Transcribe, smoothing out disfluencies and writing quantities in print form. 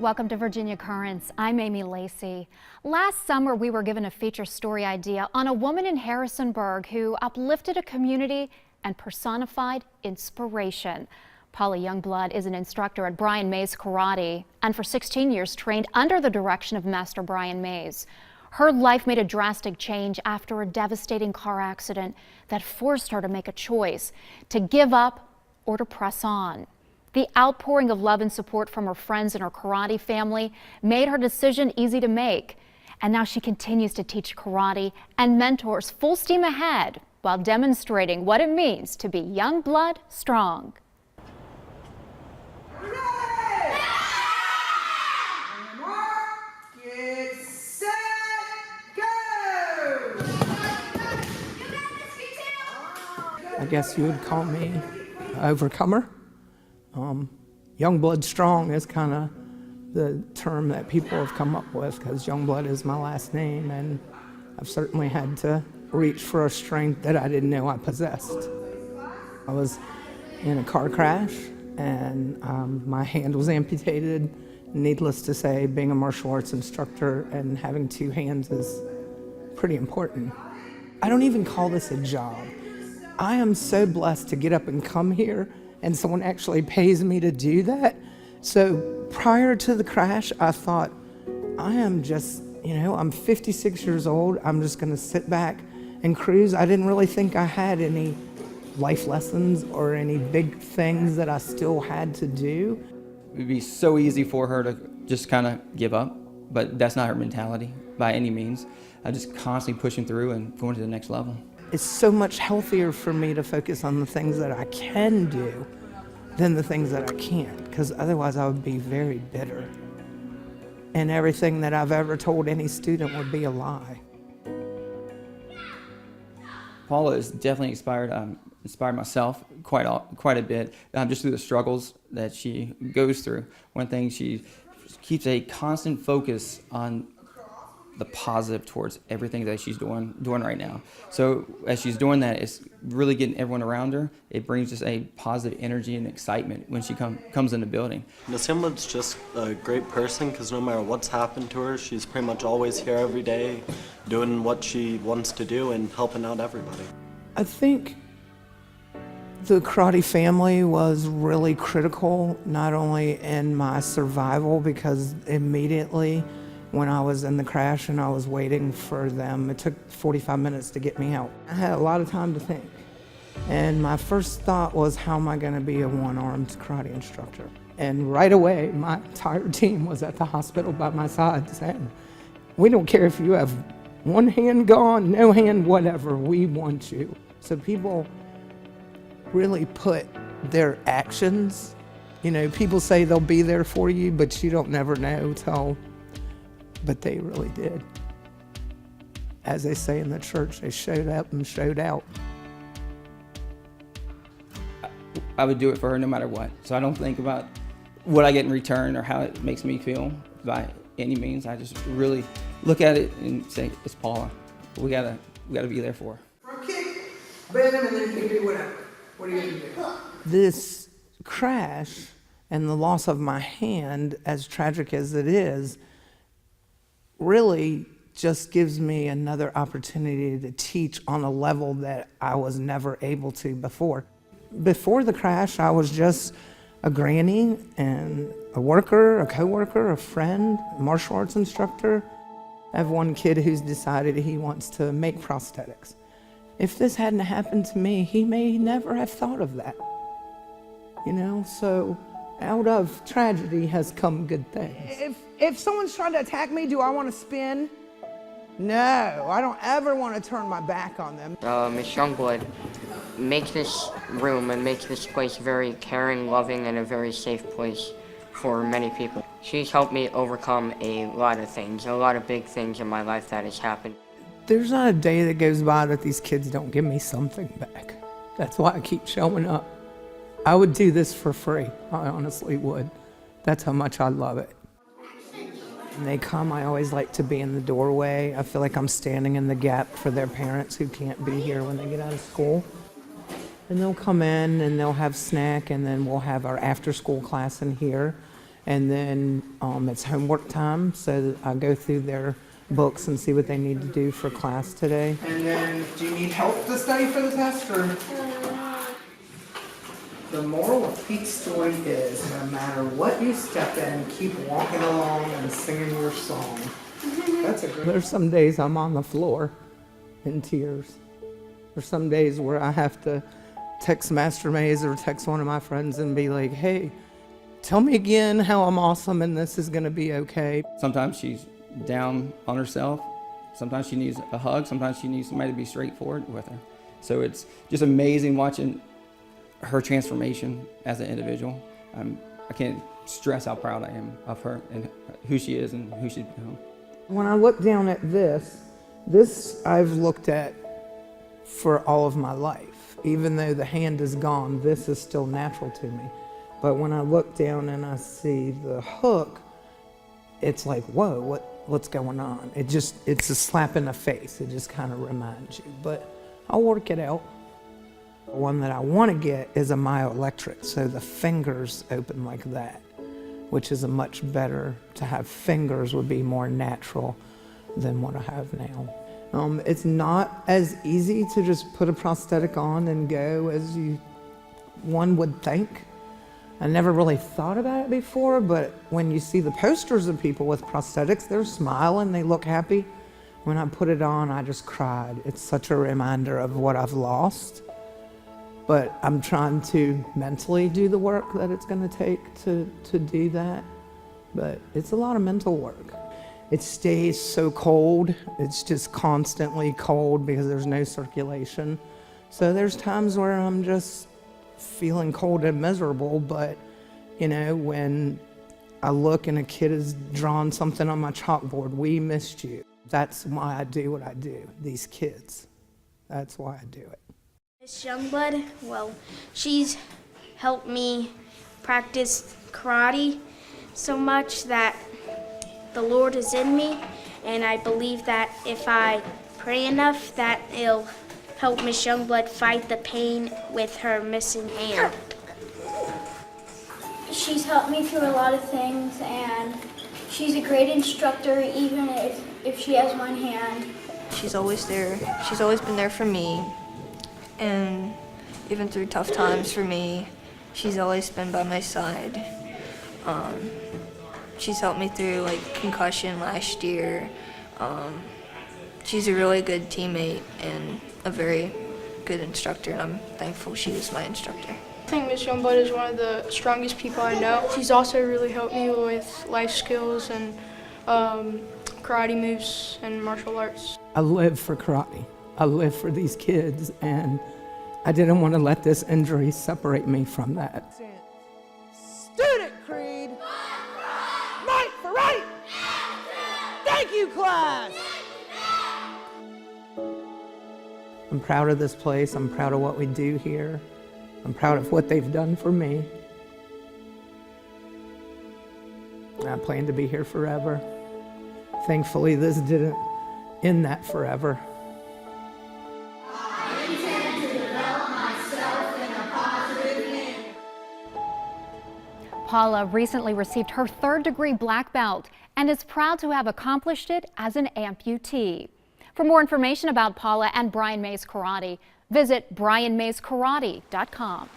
Welcome to Virginia Currents. I'm Amy Lacey. Last summer, we were given a feature story idea on a woman in Harrisonburg who uplifted a community and personified inspiration. Paula Youngblood is an instructor at Brian Mays Karate and for 16 years trained under the direction of Master Brian Mays. Her life made a drastic change after a devastating car accident that forced her to make a choice to give up or to press on. The outpouring of love and support from her friends and her karate family made her decision easy to make. And now she continues to teach karate and mentors full steam ahead while demonstrating what it means to be young blood strong. I guess you would call me an overcomer. Young blood strong is kind of the term that people have come up with because Youngblood is my last name, and I've certainly had to reach for a strength that I didn't know I possessed. I was in a car crash and my hand was amputated. Needless to say, being a martial arts instructor and having two hands is pretty important. I don't even call this a job. I am so blessed to get up and come here and someone actually pays me to do that. So prior to the crash, I thought, I am just, I'm 56 years old. I'm just gonna sit back and cruise. I didn't really think I had any life lessons or any big things that I still had to do. It would be so easy for her to just kind of give up, but that's not her mentality by any means. I'm just constantly pushing through and going to the next level. It's so much healthier for me to focus on the things that I can do than the things that I can't, because otherwise I would be very bitter. And everything that I've ever told any student would be a lie. Paula has definitely inspired myself quite a bit, just through the struggles that she goes through. One thing, she keeps a constant focus on the positive towards everything that she's doing right now. So as she's doing that, it's really getting everyone around her. It brings just a positive energy and excitement when she comes in the building. Miss Youngblood's just a great person because no matter what's happened to her, she's pretty much always here every day doing what she wants to do and helping out everybody. I think the karate family was really critical, not only in my survival, because immediately when I was in the crash and I was waiting for them, it took 45 minutes to get me out. I had a lot of time to think. And my first thought was, how am I gonna be a one-armed karate instructor? And right away, my entire team was at the hospital by my side saying, we don't care if you have one hand gone, no hand, whatever, we want you. So people really put their actions, people say they'll be there for you, but you don't never know but they really did. As they say in the church, they showed up and showed out. I would do it for her no matter what. So I don't think about what I get in return or how it makes me feel by any means. I just really look at it and say, it's Paula. We gotta be there for her. Or kick, bend him, and then you can do whatever. What are you gonna do? This crash and the loss of my hand, as tragic as it is, really just gives me another opportunity to teach on a level that I was never able to before. Before the crash, I was just a granny and a worker, a coworker, a friend, a martial arts instructor. I have one kid who's decided he wants to make prosthetics. If this hadn't happened to me, he may never have thought of that. So out of tragedy has come good things. If someone's trying to attack me, do I want to spin? No, I don't ever want to turn my back on them. Miss Youngblood makes this room and makes this place very caring, loving, and a very safe place for many people. She's helped me overcome a lot of things, a lot of big things in my life that has happened. There's not a day that goes by that these kids don't give me something back. That's why I keep showing up. I would do this for free. I honestly would. That's how much I love it. When they come, I always like to be in the doorway. I feel like I'm standing in the gap for their parents who can't be here when they get out of school. And they'll come in and they'll have snack, and then we'll have our after-school class in here. And then it's homework time, so I go through their books and see what they need to do for class today. And then, do you need help to study for the test, or? The moral of Pete's story is, no matter what you step in, keep walking along and singing your song. That's a great. There's some days I'm on the floor in tears. There's some days where I have to text Master Maze or text one of my friends and be like, hey, tell me again how I'm awesome and this is gonna be okay. Sometimes she's down on herself. Sometimes she needs a hug. Sometimes she needs somebody to be straightforward with her. So it's just amazing watching her transformation as an individual. I can't stress how proud I am of her and who she is and who she's become. When I look down at this I've looked at for all of my life. Even though the hand is gone, this is still natural to me. But when I look down and I see the hook, it's like, whoa, what's going on? It's a slap in the face. It just kind of reminds you, but I'll work it out. One that I want to get is a myoelectric, so the fingers open like that, which is a much better, to have fingers would be more natural than what I have now. It's not as easy to just put a prosthetic on and go as one would think. I never really thought about it before, but when you see the posters of people with prosthetics, they're smiling, they look happy. When I put it on, I just cried. It's such a reminder of what I've lost. But I'm trying to mentally do the work that it's going to take to do that. But it's a lot of mental work. It stays so cold. It's just constantly cold because there's no circulation. So there's times where I'm just feeling cold and miserable, but you know, when I look and a kid has drawn something on my chalkboard, we missed you. That's why I do what I do, these kids. That's why I do it. Miss Youngblood, well, she's helped me practice karate so much that the Lord is in me, and I believe that if I pray enough, that it'll help Miss Youngblood fight the pain with her missing hand. She's helped me through a lot of things, and she's a great instructor even if she has one hand. She's always there. She's always been there for me. And even through tough times for me, she's always been by my side. She's helped me through like concussion last year. She's a really good teammate and a very good instructor, and I'm thankful she was my instructor. I think Miss Youngblood is one of the strongest people I know. She's also really helped me with life skills and karate moves and martial arts. I live for karate. I live for these kids, and I didn't want to let this injury separate me from that. Student creed. Right for right. Thank you, class. I'm proud of this place. I'm proud of what we do here. I'm proud of what they've done for me. And I plan to be here forever. Thankfully, this didn't end that forever. Paula recently received her 3rd-degree black belt and is proud to have accomplished it as an amputee. For more information about Paula and Brian Mays Karate, visit brianmayskarate.com.